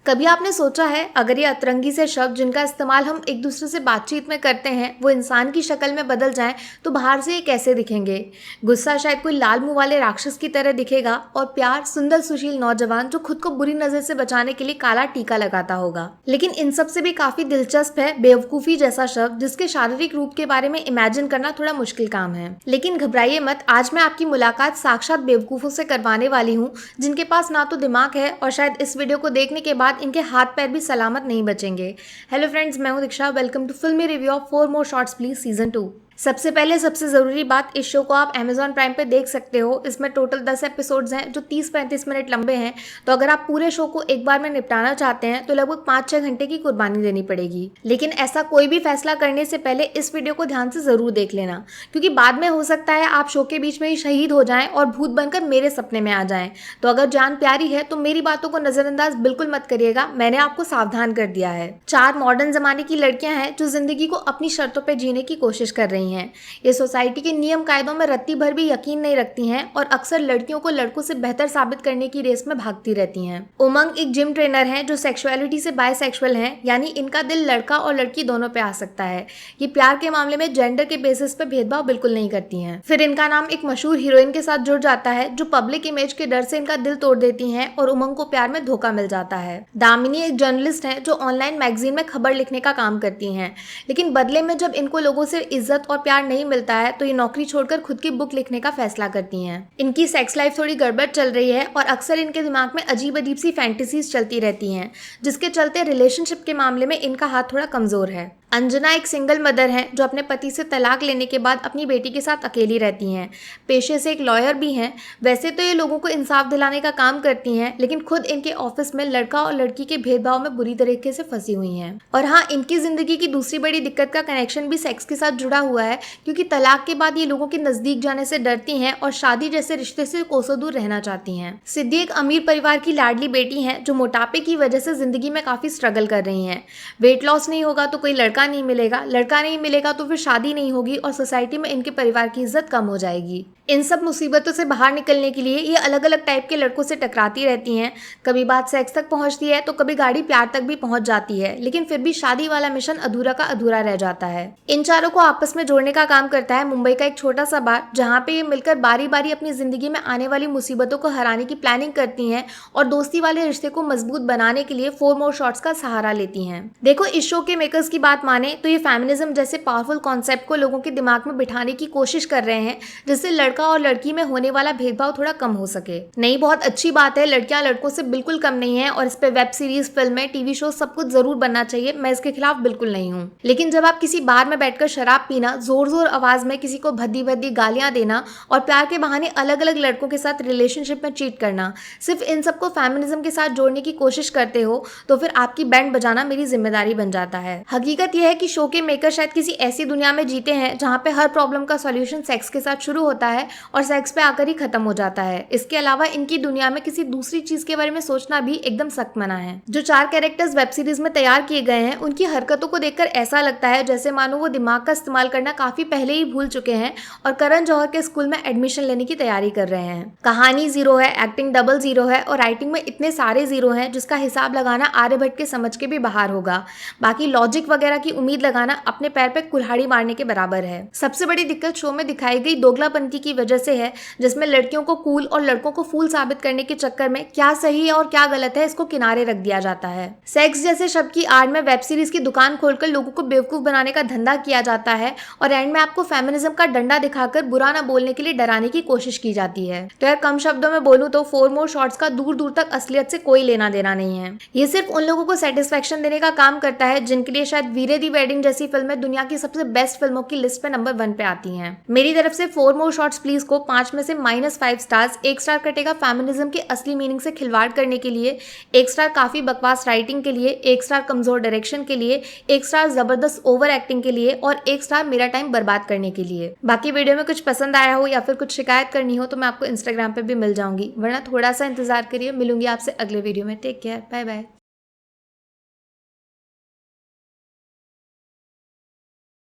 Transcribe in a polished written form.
कभी आपने सोचा है अगर ये अतरंगी से शब्द जिनका इस्तेमाल हम एक दूसरे से बातचीत में करते हैं वो इंसान की शक्ल में बदल जाएं तो बाहर से ये कैसे दिखेंगे। गुस्सा शायद कोई लाल मुंह वाले राक्षस की तरह दिखेगा और प्यार सुंदर सुशील नौजवान जो खुद को बुरी नजर से बचाने के लिए काला टीका लगाता होगा। लेकिन इन सब से भी काफी दिलचस्प है बेवकूफी जैसा शब्द जिसके शारीरिक रूप के बारे में इमेजिन करना थोड़ा मुश्किल काम है। लेकिन घबराइए मत, आज मैं आपकी मुलाकात साक्षात बेवकूफों से करवाने वाली हूँ जिनके पास ना तो दिमाग है और शायद इस वीडियो को देखने के बाद इनके हाथ पैर भी सलामत नहीं बचेंगे। हेलो फ्रेंड्स, मैं हूं दीक्षा। वेलकम टू फिल्मी review of 4 more shorts please season 2। सबसे पहले सबसे ज़रूरी बात, इस शो को आप Amazon प्राइम पे देख सकते हो। इसमें टोटल 10 एपिसोड्स हैं जो 30-35 मिनट लंबे हैं। तो अगर आप पूरे शो को एक बार में निपटाना चाहते हैं तो लगभग 5-6 घंटे की कुर्बानी देनी पड़ेगी। लेकिन ऐसा कोई भी फैसला करने से पहले इस वीडियो को ध्यान से ज़रूर देख लेना, क्योंकि बाद में हो सकता है आप शो के बीच में ही शहीद हो जाएं और भूत बनकर मेरे सपने में आ जाएं। तो अगर जान प्यारी है तो मेरी बातों को नज़रअंदाज बिल्कुल मत करिएगा, मैंने आपको सावधान कर दिया है। 4 मॉडर्न जमाने की लड़कियां हैं जो जिंदगी को अपनी शर्तों पर जीने की कोशिश कर रही हैं। ये सोसाइटी के नियम कायदों में रत्ती भर भी यकीन नहीं रखती हैं और अक्सर लड़कियों को लड़कों से बेहतर साबित करने की रेस में भागती रहती हैं। उमंग एक जिम ट्रेनर हैं जो सेक्सुअलिटी से बायसेक्सुअल हैं, यानी इनका दिल लड़का और लड़की दोनों पे आ सकता है। ये प्यार के मामले में जेंडर के बेसिस पे भेदभाव बिल्कुल नहीं करती हैं। फिर इनका नाम एक मशहूर हीरोइन के साथ जुड़ जाता है जो पब्लिक इमेज के डर से इनका दिल तोड़ देती हैं और उमंग को प्यार में धोखा मिल जाता है। दामिनी एक जर्नलिस्ट है जो ऑनलाइन मैगजीन में खबर लिखने का काम करती हैं, लेकिन बदले में जब इनको लोगों से इज्जत और प्यार नहीं मिलता है तो ये नौकरी छोड़कर खुद की बुक लिखने का फैसला करती हैं। इनकी सेक्स लाइफ थोड़ी गड़बड़ चल रही है और अक्सर इनके दिमाग में अजीब अजीब सी फैंटेसीज चलती रहती हैं, जिसके चलते रिलेशनशिप के मामले में इनका हाथ थोड़ा कमजोर है। अंजना एक सिंगल मदर हैं जो अपने पति से तलाक लेने के बाद अपनी बेटी के साथ अकेली रहती हैं। पेशे से एक लॉयर भी हैं। वैसे तो ये लोगों को इंसाफ दिलाने का काम करती हैं, लेकिन खुद इनके ऑफिस में लड़का और लड़की के भेदभाव में बुरी तरीके से फंसी हुई हैं। और हाँ, इनकी जिंदगी की दूसरी बड़ी दिक्कत का कनेक्शन भी सेक्स के साथ जुड़ा हुआ है, क्योंकि तलाक के बाद ये लोगों के नजदीक जाने से डरती हैं और शादी जैसे रिश्ते से कोसों दूर रहना चाहती हैं। सिद्धि एक अमीर परिवार की लाडली बेटी है जो मोटापे की वजह से जिंदगी में काफी स्ट्रगल कर रही हैं। वेट लॉस नहीं होगा तो कोई लड़का नहीं मिलेगा, लड़का नहीं मिलेगा तो फिर शादी नहीं होगी और सोसाइटी में इनके परिवार की इज्जत कम हो जाएगी। इन सब मुसीबतों से बाहर निकलने के लिए ये अलग अलग टाइप के लड़कों से टकराती रहती हैं। कभी बात सेक्स तक पहुंचती है तो कभी गाड़ी प्यार तक भी पहुंच जाती है, लेकिन फिर भी शादी वाला मिशन अधूरा का अधूरा रह जाता है। इन चारों को आपस में जोड़ने का काम करता है मुंबई का एक छोटा सा बार, जहाँ पे ये मिलकर बारी बारी अपनी जिंदगी में आने वाली मुसीबतों को हराने की प्लानिंग करती हैं और दोस्ती वाले रिश्ते को मजबूत बनाने के लिए 4 मोर शॉर्ट्स का सहारा लेती हैं। देखो, इस शो के मेकर्स की बात माने तो ये फेमिनिज्म जैसे पावरफुल कॉन्सेप्ट को लोगों के दिमाग में बिठाने की कोशिश कर रहे हैं, जिससे लड़का और लड़की में होने वाला भेदभाव थोड़ा कम हो सके। नहीं, बहुत अच्छी बात है, लड़कियां लड़कों से बिल्कुल कम नहीं है और इस पे वेब सीरीज, फिल्में, टीवी शो सब कुछ जरूर बनना चाहिए। मैं इसके खिलाफ बिल्कुल नहीं हूँ। लेकिन जब आप किसी बार में बैठकर शराब पीना, जोर जोर आवाज में किसी को भद्दी भद्दी गालियां देना और प्यार के बहाने अलग अलग लड़कों के साथ रिलेशनशिप में चीट करना, सिर्फ इन सबको फेमिनिज्म के साथ जोड़ने की कोशिश करते हो तो फिर आपकी बैंड बजाना मेरी जिम्मेदारी बन जाता है। हकीकत यह है कि शो के मेकर शायद किसी ऐसी दुनिया में जीते हैं जहाँ पे हर प्रॉब्लम का सॉल्यूशन सेक्स के साथ शुरू होता है और सेक्स पे आकर ही खत्म हो जाता है। इसके अलावा इनकी दुनिया में किसी दूसरी चीज के बारे में सोचना भी एकदम सख्त मना है। जो 4 कैरेक्टर्स वेब सीरीज में तैयार किए गए हैं उनकी हरकतों को देखकर ऐसा लगता है जैसे मानो वो दिमाग का इस्तेमाल करना काफी पहले ही भूल चुके हैं और करण जौहर के स्कूल में एडमिशन लेने की तैयारी कर रहे हैं। कहानी 0 है, एक्टिंग डबल 0 है और राइटिंग में इतने सारे 0 हैं जिसका हिसाब लगाना आर्यभट्ट के समझ के भी बाहर होगा। बाकी लॉजिक वगैरह की उम्मीद लगाना अपने पैर पे कुल्हाड़ी मारने के बराबर है। सबसे बड़ी दिक्कत शो में दिखाई गई दोगलापंथी की वजह से है, जिसमें लड़कियों को कूल और लड़कों को फूल साबित करने के चक्कर में क्या सही है और क्या गलत है इसको किनारे रख दिया जाता है। सेक्स जैसे शब्द की आड़ में वेब सीरीज की दुकान खोलकर लोगों को बेवकूफ बनाने का धंधा किया जाता है और एंड में आपको फेमिनिज्म का डंडा दिखाकर बुरा ना बोलने के लिए डराने की कोशिश की जाती है। तो यार, कम शब्दों में बोलूं तो 4 मोर शॉर्ट्स का दूर दूर तक असलियत से कोई लेना देना नहीं है। ये सिर्फ उन लोगों को सेटिस्फेक्शन देने का काम करता है जिनके लिए शायद वीरे दी वेडिंग जैसी फिल्में दुनिया की सबसे बेस्ट फिल्मों की लिस्ट पे नंबर 1 पे आती हैं। मेरी तरफ से 4 मोर शॉर्ट्स प्लीज को 5 में से -5 स्टार्स। 1 स्टार कटेगा फेमिनिज्म के असली मीनिंग से खिलवाड़ करने के लिए, 1 स्टार काफी बकवास राइटिंग के लिए, 1 स्टार कमजोर डायरेक्शन के लिए, 1 स्टार जबरदस्त ओवर एक्टिंग के लिए और 1 स्टार मेरा टाइम बर्बाद करने के लिए। बाकी वीडियो में कुछ पसंद आया हो या फिर कुछ शिकायत करनी हो तो मैं आपको इंस्टाग्राम पे भी मिल जाऊंगी, वरना थोड़ा सा इंतजार करिए। मिलूंगी आपसे अगले वीडियो में। Take care, bye bye.